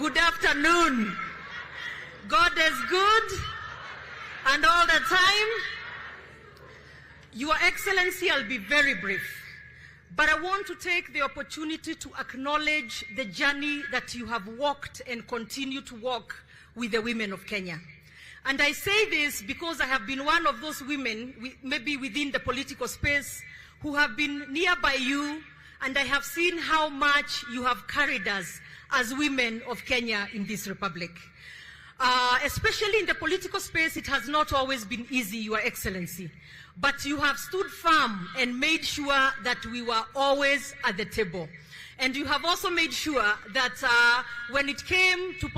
Good afternoon. God is good, and all the time. Your Excellency, I'll be very brief, but I want to take the opportunity to acknowledge the journey that you have walked and continue to walk with the women of Kenya. And I say this because I have been one of those women, maybe within the political space, who have been nearby you, and I have seen how much you have carried us as women of Kenya in this republic. Especially in the political space, it has not always been easy, Your Excellency. But you have stood firm and made sure that we were always at the table. And you have also made sure that when it came to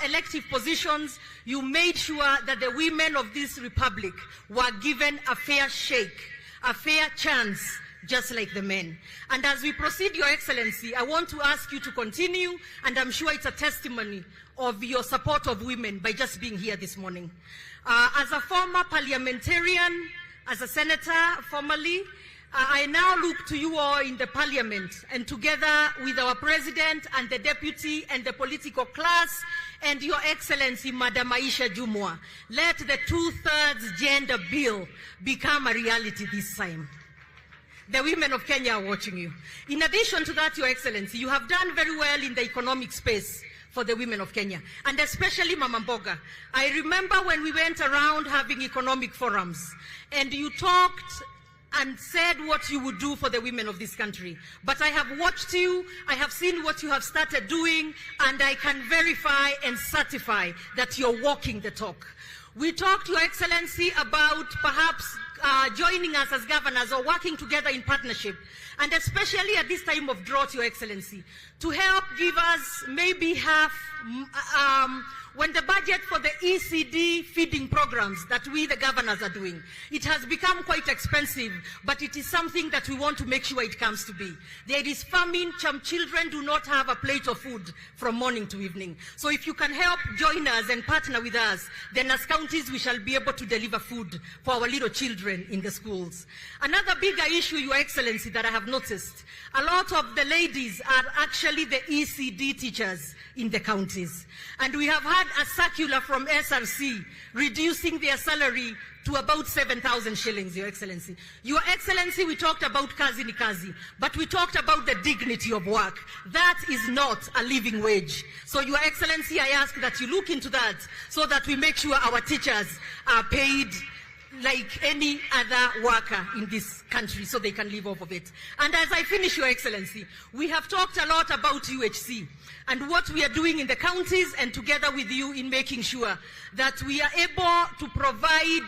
elective positions, you made sure that the women of this republic were given a fair shake, a fair chance, just like the men. And as we proceed, Your Excellency, I want to ask you to continue, and I'm sure it's a testimony of your support of women by just being here this morning. As a former parliamentarian, as a senator formerly, I now look to you all in the parliament, and together with our president and the deputy and the political class and Your Excellency, Madam Aisha Jumwa, let the 2/3 gender bill become a reality this time. The women of Kenya are watching you. In addition to that, Your Excellency, you have done very well in the economic space for the women of Kenya, and especially Mama Mboga. I remember when we went around having economic forums, and you talked and said what you would do for the women of this country. But I have watched you, I have seen what you have started doing, and I can verify and certify that you're walking the talk. We talked, Your Excellency, about perhaps joining us as governors or working together in partnership, and especially at this time of drought, Your Excellency, to help give us maybe half, when the budget for the ECD feeding programs that we, the governors, are doing, it has become quite expensive, but it is something that we want to make sure it comes to be. There is famine, children do not have a plate of food from morning to evening. So if you can help join us and partner with us, then as counties we shall be able to deliver food for our little children in the schools. Another bigger issue, Your Excellency, that I have noticed, a lot of the ladies are actually the ECD teachers in the counties. And we have had a circular from SRC reducing their salary to about 7,000 shillings, Your Excellency. Your Excellency, we talked about kazi ni kazi, but we talked about the dignity of work. That is not a living wage. So, Your Excellency, I ask that you look into that so that we make sure our teachers are paid like any other worker in this country so they can live off of it. And as I finish, Your Excellency, we have talked a lot about UHC and what we are doing in the counties and together with you in making sure that we are able to provide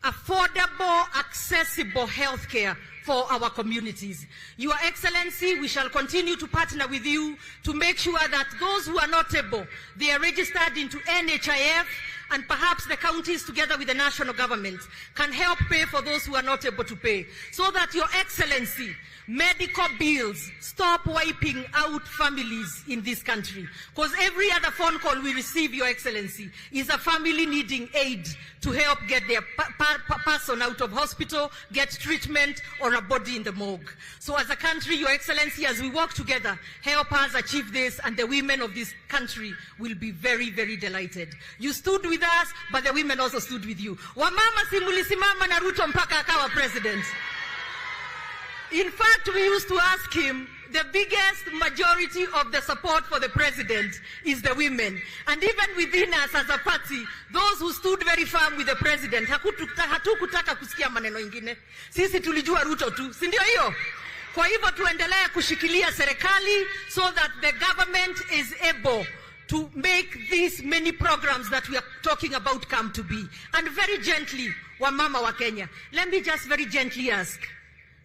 affordable, accessible health care for our communities. Your Excellency, we shall continue to partner with you to make sure that those who are not able, they are registered into NHIF, and perhaps the counties together with the national government can help pay for those who are not able to pay, so that, Your Excellency, medical bills stop wiping out families in this country. Because every other phone call we receive, Your Excellency, is a family needing aid to help get their person out of hospital, get treatment, or a body in the morgue. So as a country, Your Excellency, as we work together, help us achieve this, and the women of this country will be very, very delighted. You stood with us, but the women also stood with you. Wamama simulisimama na Ruto mpaka akawa president. In fact, we used to ask him, the biggest majority of the support for the president is the women. And even within us as a party, those who stood very firm with the president, hatukutaka kusikia maneno ingine. Sisi tulijua Ruto tu, si ndio hiyo? Kwa hivyo tuendelea kushikilia serikali so that the government is able to make these many programs that we are talking about come to be. And very gently, wamama wa Kenya, let me just very gently ask,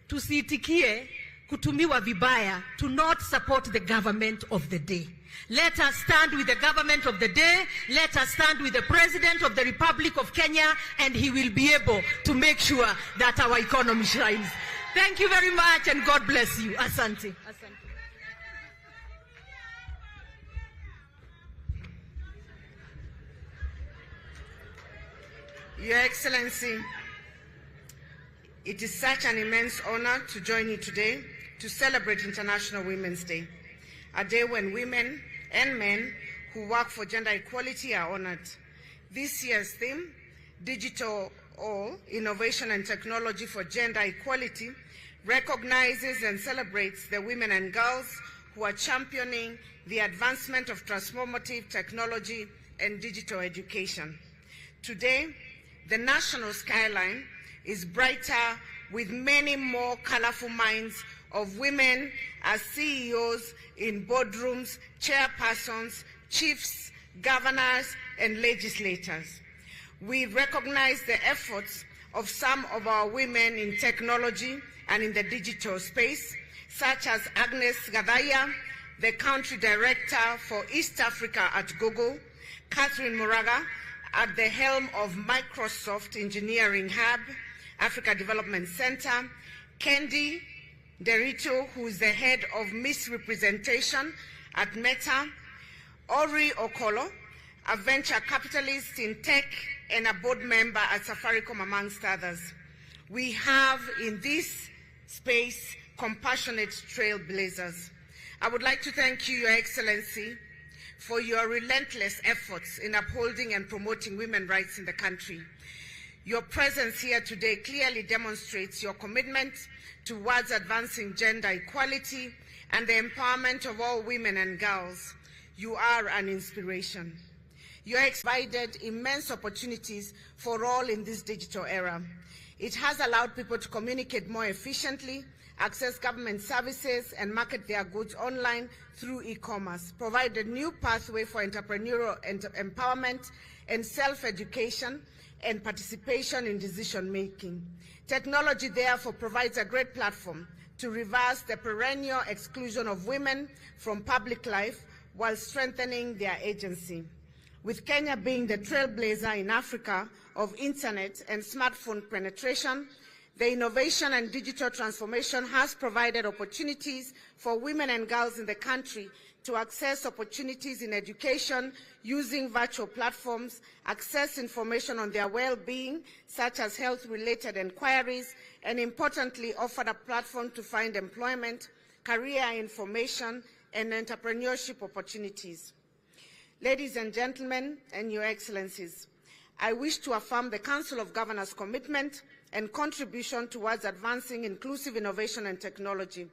tusiitikie kutumiwa vibaya, to not support the government of the day. Let us stand with the government of the day. Let us stand with the President of the Republic of Kenya, and he will be able to make sure that our economy shines. Thank you very much, and God bless you. Asante. Asante. Your Excellency, it is such an immense honor to join you today to celebrate International Women's Day, a day when women and men who work for gender equality are honored. This year's theme, Digital or Innovation and Technology for Gender Equality, recognizes and celebrates the women and girls who are championing the advancement of transformative technology and digital education. Today, the national skyline is brighter with many more colorful minds of women as CEOs in boardrooms, chairpersons, chiefs, governors, and legislators. We recognize the efforts of some of our women in technology and in the digital space, such as Agnes Gadaya, the Country Director for East Africa at Google, Catherine Moraga, at the helm of Microsoft Engineering Hub, Africa Development Center, Kendi Derito, who is the head of Misrepresentation at Meta, Ori Okolo, a venture capitalist in tech and a board member at Safaricom, amongst others. We have in this space compassionate trailblazers. I would like to thank you, Your Excellency, for your relentless efforts in upholding and promoting women's rights in the country. Your presence here today clearly demonstrates your commitment towards advancing gender equality and the empowerment of all women and girls. You are an inspiration. You have provided immense opportunities for all in this digital era. It has allowed people to communicate more efficiently, access government services, and market their goods online through e-commerce, provide a new pathway for entrepreneurial empowerment and self-education and participation in decision-making. Technology, therefore, provides a great platform to reverse the perennial exclusion of women from public life while strengthening their agency. With Kenya being the trailblazer in Africa of internet and smartphone penetration, the innovation and digital transformation has provided opportunities for women and girls in the country to access opportunities in education using virtual platforms, access information on their well-being, such as health-related inquiries, and importantly, offered a platform to find employment, career information, and entrepreneurship opportunities. Ladies and gentlemen, and Your Excellencies, I wish to affirm the Council of Governors' commitment and contribution towards advancing inclusive innovation and technology.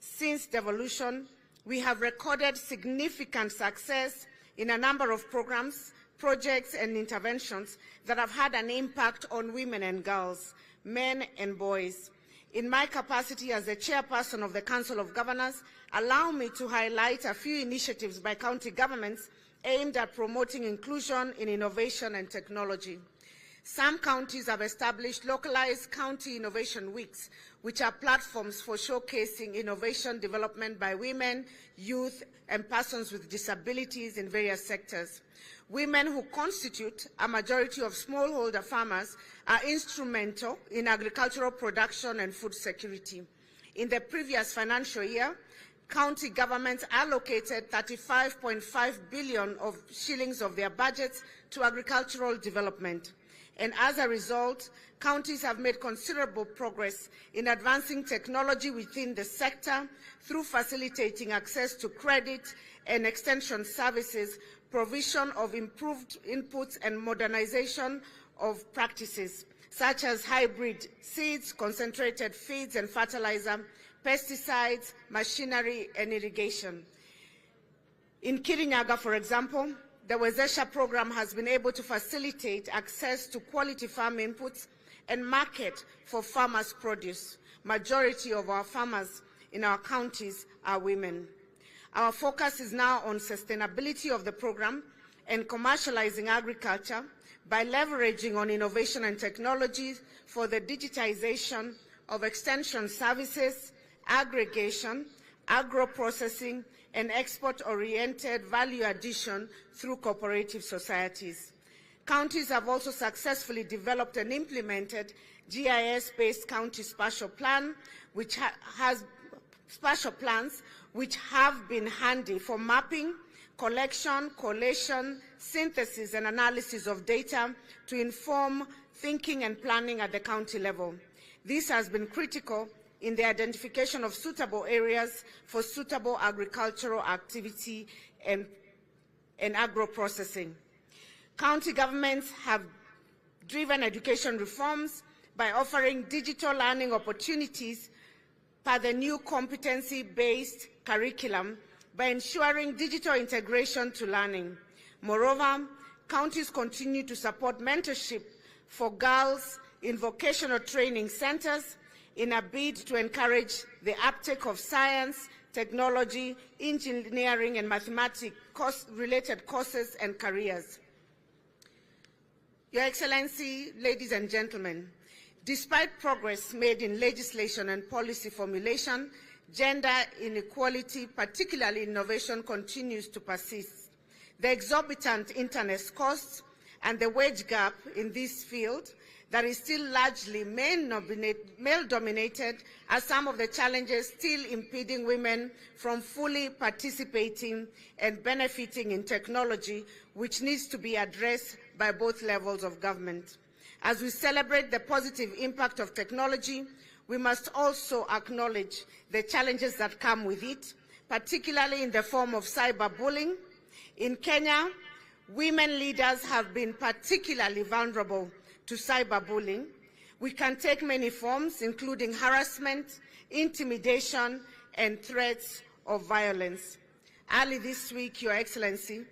Since devolution, we have recorded significant success in a number of programs, projects, and interventions that have had an impact on women and girls, men and boys. In my capacity as the chairperson of the Council of Governors, allow me to highlight a few initiatives by county governments aimed at promoting inclusion in innovation and technology. Some counties have established localized county innovation weeks, which are platforms for showcasing innovation development by women, youth, and persons with disabilities in various sectors. Women, who constitute a majority of smallholder farmers, are instrumental in agricultural production and food security. In the previous financial year, county governments allocated 35.5 billion shillings of their budgets to agricultural development. And as a result, counties have made considerable progress in advancing technology within the sector through facilitating access to credit and extension services, provision of improved inputs, and modernization of practices, such as hybrid seeds, concentrated feeds and fertilizer, pesticides, machinery, and irrigation. In Kirinyaga, for example, the Wezesha program has been able to facilitate access to quality farm inputs and market for farmers' produce. Majority of our farmers in our counties are women. Our focus is now on sustainability of the program and commercializing agriculture by leveraging on innovation and technologies for the digitization of extension services, aggregation, agro-processing, and export-oriented value addition through cooperative societies. Counties have also successfully developed and implemented GIS-based county spatial plan, which has spatial plans which have been handy for mapping, collection, collation, synthesis, and analysis of data to inform thinking and planning at the county level. This has been critical in the identification of suitable areas for suitable agricultural activity and and agro-processing. County governments have driven education reforms by offering digital learning opportunities per the new competency-based curriculum by ensuring digital integration to learning. Moreover, counties continue to support mentorship for girls in vocational training centers in a bid to encourage the uptake of science, technology, engineering, and mathematics-related courses and careers. Your Excellency, ladies and gentlemen, despite progress made in legislation and policy formulation, gender inequality, particularly innovation, continues to persist. The exorbitant internet costs and the wage gap in this field that is still largely male-dominated are some of the challenges still impeding women from fully participating and benefiting in technology, which needs to be addressed by both levels of government. As we celebrate the positive impact of technology, we must also acknowledge the challenges that come with it, particularly in the form of cyberbullying. In Kenya, women leaders have been particularly vulnerable to cyberbullying. We can take many forms, including harassment, intimidation, and threats of violence. Early this week, Your Excellency,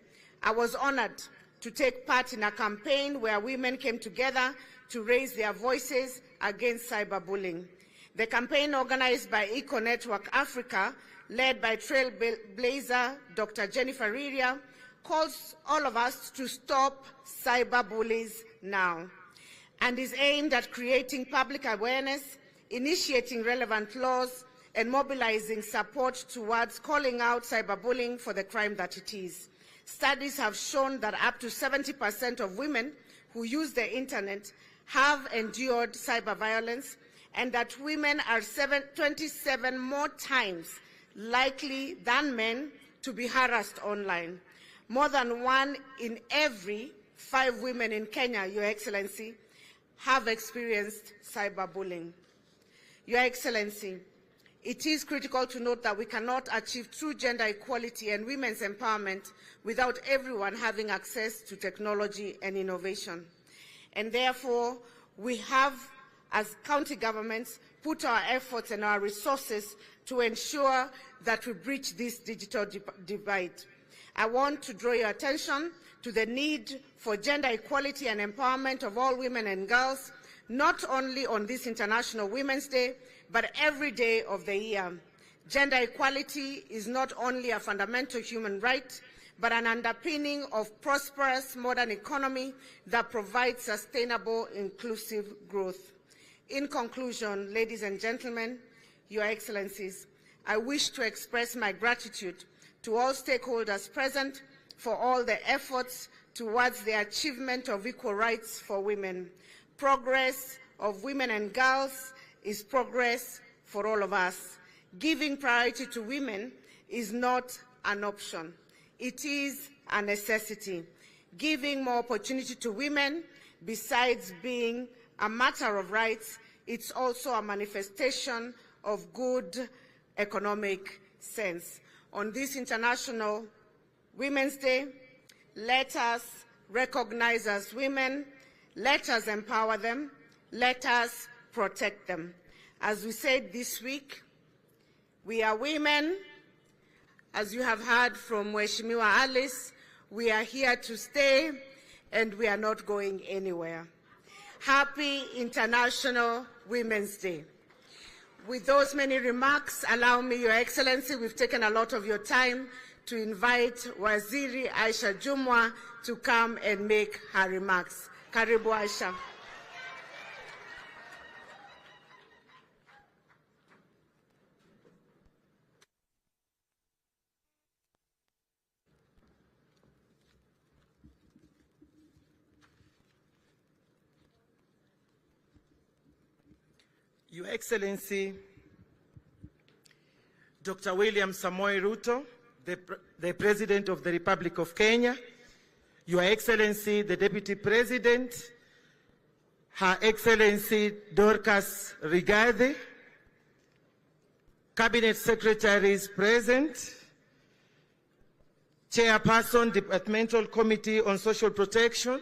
I was honored to take part in a campaign where women came together to raise their voices against cyberbullying. The campaign, organized by Eco Network Africa, led by trailblazer Dr. Jennifer Riria, calls all of us to stop cyberbullies now, and is aimed at creating public awareness, initiating relevant laws, and mobilizing support towards calling out cyberbullying for the crime that it is. Studies have shown that up to 70% of women who use the internet have endured cyber violence, and that women are 27 more times likely than men to be harassed online. More than 1 in every 5 women in Kenya, Your Excellency, have experienced cyberbullying. Your Excellency, it is critical to note that we cannot achieve true gender equality and women's empowerment without everyone having access to technology and innovation. And therefore, we have, as county governments, put our efforts and our resources to ensure that we bridge this digital divide. I want to draw your attention to the need for gender equality and empowerment of all women and girls, not only on this International Women's Day, but every day of the year. Gender equality is not only a fundamental human right, but an underpinning of prosperous modern economy that provides sustainable, inclusive growth. In conclusion, ladies and gentlemen, Your Excellencies, I wish to express my gratitude to all stakeholders present for all the efforts towards the achievement of equal rights for women. Progress of women and girls is progress for all of us. Giving priority to women is not an option. It is a necessity. Giving more opportunity to women, besides being a matter of rights, it's also a manifestation of good economic sense. On this International Women's Day, let us recognize as women, let us empower them, let us protect them. As we said this week, we are women. As you have heard from Mheshimiwa Alice, we are here to stay and we are not going anywhere. Happy International Women's Day. With those many remarks, allow me, Your Excellency, we've taken a lot of your time, to invite Waziri Aisha Jumwa to come and make her remarks. Karibu Aisha. Your Excellency, Dr. William Samoei Ruto, the President of the Republic of Kenya, Your Excellency, the Deputy President, Her Excellency Dorcas Rigathi, Cabinet Secretaries present, Chairperson, Departmental Committee on Social Protection,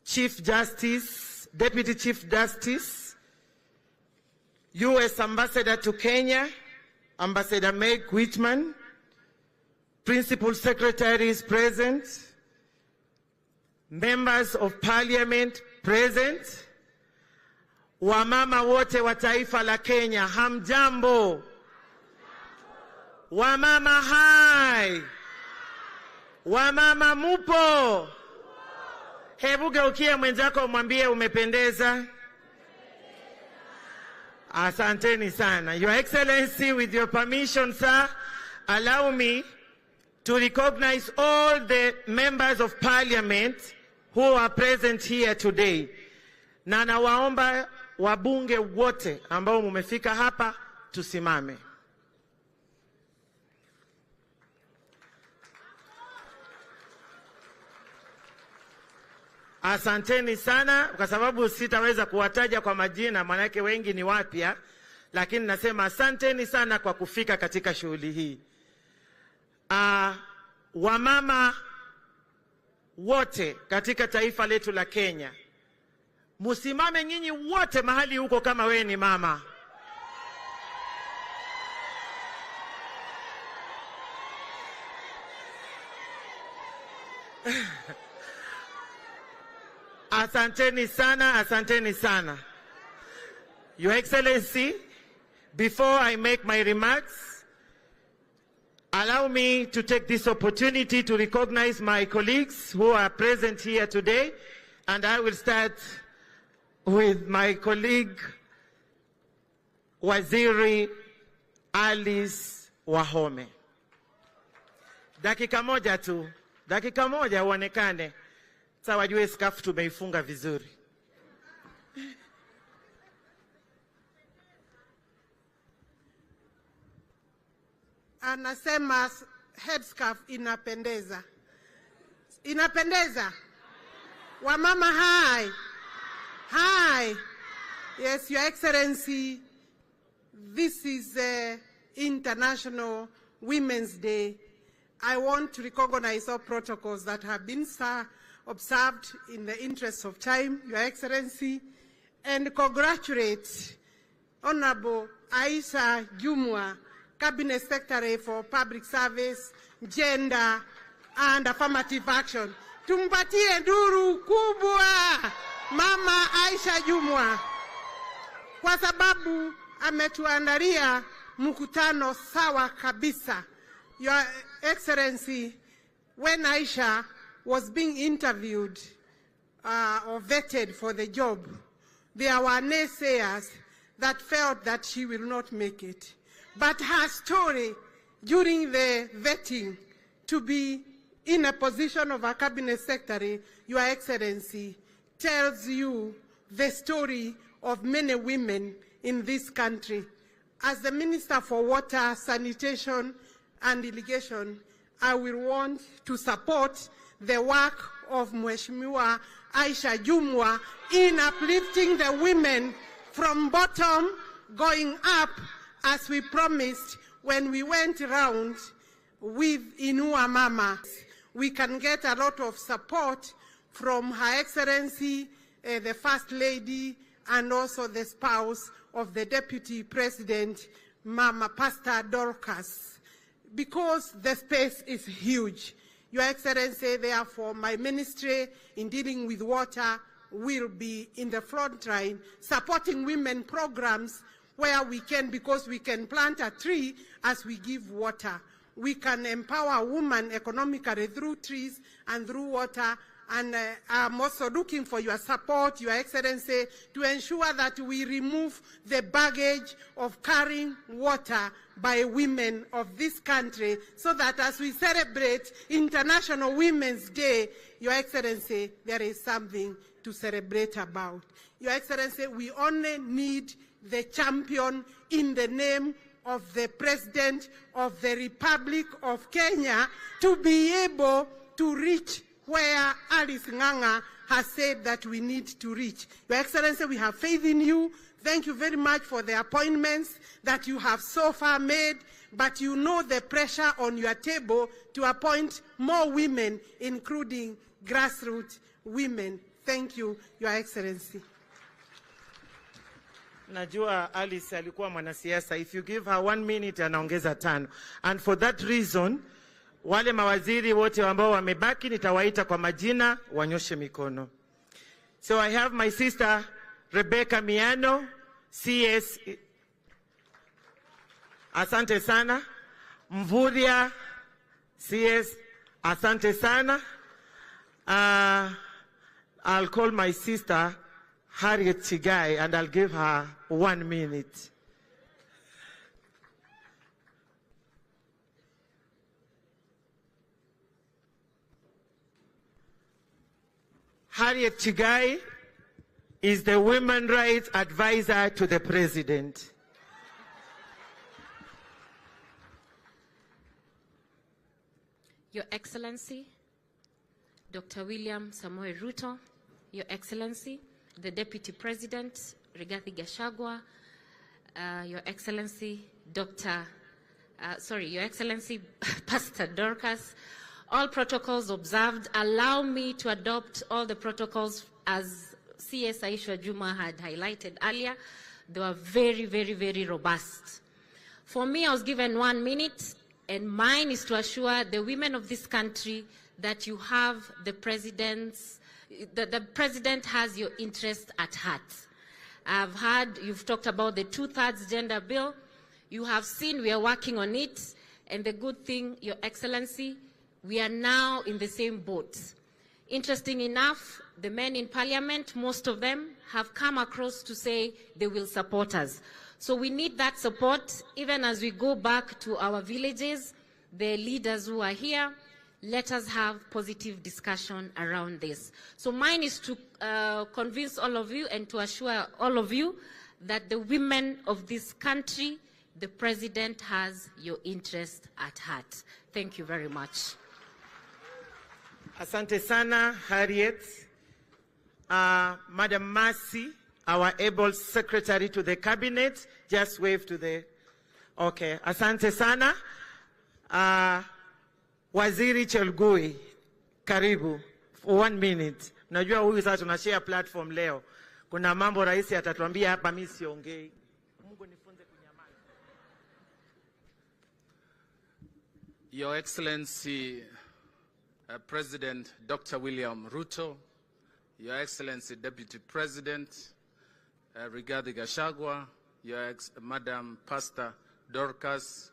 Chief Justice, Deputy Chief Justice, U.S. Ambassador to Kenya, Ambassador Meg Whitman, Principal Secretaries present, Members of Parliament present, wamama wote wa taifa la Kenya, hamjambo. Wamama hai. Wamama mupo. Hebu geukia mwenzako mwambie umependeza. Asanteni sana. Your Excellency, with your permission, sir, allow me to recognize all the members of Parliament who are present here today. Na nawaomba wabunge wote ambao mumefika hapa tusimame. Asanteni sana, kwa sababu sitaweza kuwataja kwa majina manake wengi ni wapya, lakini nasema asanteni sana kwa kufika katika shughuli hii. Wamama wote katika taifa letu la Kenya, musimame nyinyi wote mahali huko kama we ni mama. Asanteni sana, asanteni sana. Your Excellency, before I make my remarks, allow me to take this opportunity to recognize my colleagues who are present here today, and I will start with my colleague, Waziri Alice Wahome. Dakika moja tu, dakika moja uonekane. Sawa, wajue skafu tumeifunga vizuri. Anasema headscarf inapendeza. Inapendeza. Wamama hai. Hi. Yes, Your Excellency, this is International Women's Day. I want to recognize all protocols that have been observed in the interest of time, Your Excellency, and congratulate Honorable Aisha Jumwa, Cabinet Secretary for Public Service, Gender, and Affirmative Action. Tumpatie nduru kubwa Mama Aisha Jumwa, kwa sababu ametuandalia mkutano sawa kabisa. Your Excellency, when Aisha was being interviewed or vetted for the job, there were naysayers that felt that she will not make it. But her story during the vetting to be in a position of a cabinet secretary, Your Excellency, tells you the story of many women in this country. As the Minister for Water, Sanitation and Irrigation, I will want to support the work of Mheshimiwa Aisha Jumwa in uplifting the women from bottom going up, as we promised when we went around with Inua Mama. We can get a lot of support from Her Excellency, the First Lady, and also the spouse of the Deputy President, Mama Pastor Dorcas, because the space is huge. Your Excellency, therefore, my ministry in dealing with water will be in the front line, supporting women programs where we can, because we can plant a tree as we give water. We can empower women economically through trees and through water. And I'm also looking for your support, Your Excellency, to ensure that we remove the baggage of carrying water by women of this country, so that as we celebrate International Women's Day, Your Excellency, there is something to celebrate about. Your Excellency, we only need the champion in the name of the President of the Republic of Kenya to be able to reach where Alice Nganga has said that we need to reach. Your Excellency, we have faith in you. Thank you very much for the appointments that you have so far made. but you know the pressure on your table to appoint more women, including grassroots women. Thank you, Your Excellency. Najua Alice alikuwa mwanasiasa. If you give her 1 minute, anaongeza 5. And for that reason, wale mawaziri wote ambao wamebaki nitawaita kwa majina, wanyoshe mikono. So I have my sister Rebecca Miano, CS. Asante sana. Mvuria, CS. Asante sana. I'll call my sister Harriet Chigai and I'll give her 1 minute. Harriet Chigai is the Women's Rights Advisor to the President. Your Excellency, Dr. William Samoei Ruto, Your Excellency, the Deputy President, Rigathi Gachagua, Your Excellency, Your Excellency, Pastor Dorcas, all protocols observed. Allow me to adopt all the protocols as CS Aisha Juma had highlighted earlier. They were very, very, very robust. For me, I was given 1 minute, and mine is to assure the women of this country that you have the president's, that the president has your interest at heart. I've heard you've talked about the 2/3 gender bill. You have seen we are working on it, and the good thing, Your Excellency, we are now in the same boat. Interesting enough, the men in parliament, most of them have come across to say they will support us. So we need that support, even as we go back to our villages, the leaders who are here. Let us have positive discussion around this. So mine is to convince all of you and to assure all of you that the women of this country, the president has your interest at heart. Thank you very much. Asante sana, Harriet. Madam Mercy, our able secretary to the cabinet, just wave to the... Okay, asante sana. Waziri Chelgui, karibu, for 1 minute. Najua huyu sasa tunashare platform leo. Kuna mambo rais atatuambia hapa, mimi siongei. Mungu nifunze kunyamaza. Your Excellency, President Dr. William Ruto, Your Excellency Deputy President Rigathi Gachagua, Madam Pastor Dorcas,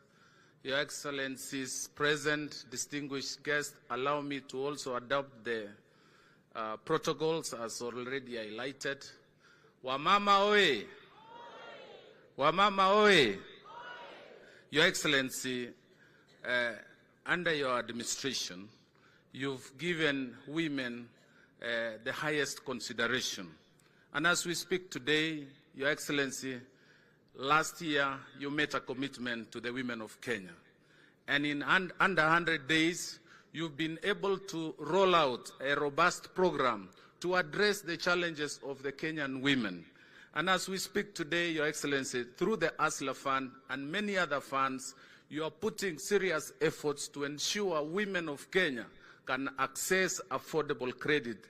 Your Excellencies present, distinguished guests, allow me to also adopt the protocols as already highlighted. Wamama oe! Wamama oe! Your Excellency, under your administration, you've given women the highest consideration. And as we speak today, Your Excellency, last year you made a commitment to the women of Kenya. And in under 100 days, you've been able to roll out a robust program to address the challenges of the Kenyan women. And as we speak today, Your Excellency, through the ASLA Fund and many other funds, you are putting serious efforts to ensure women of Kenya can access affordable credit,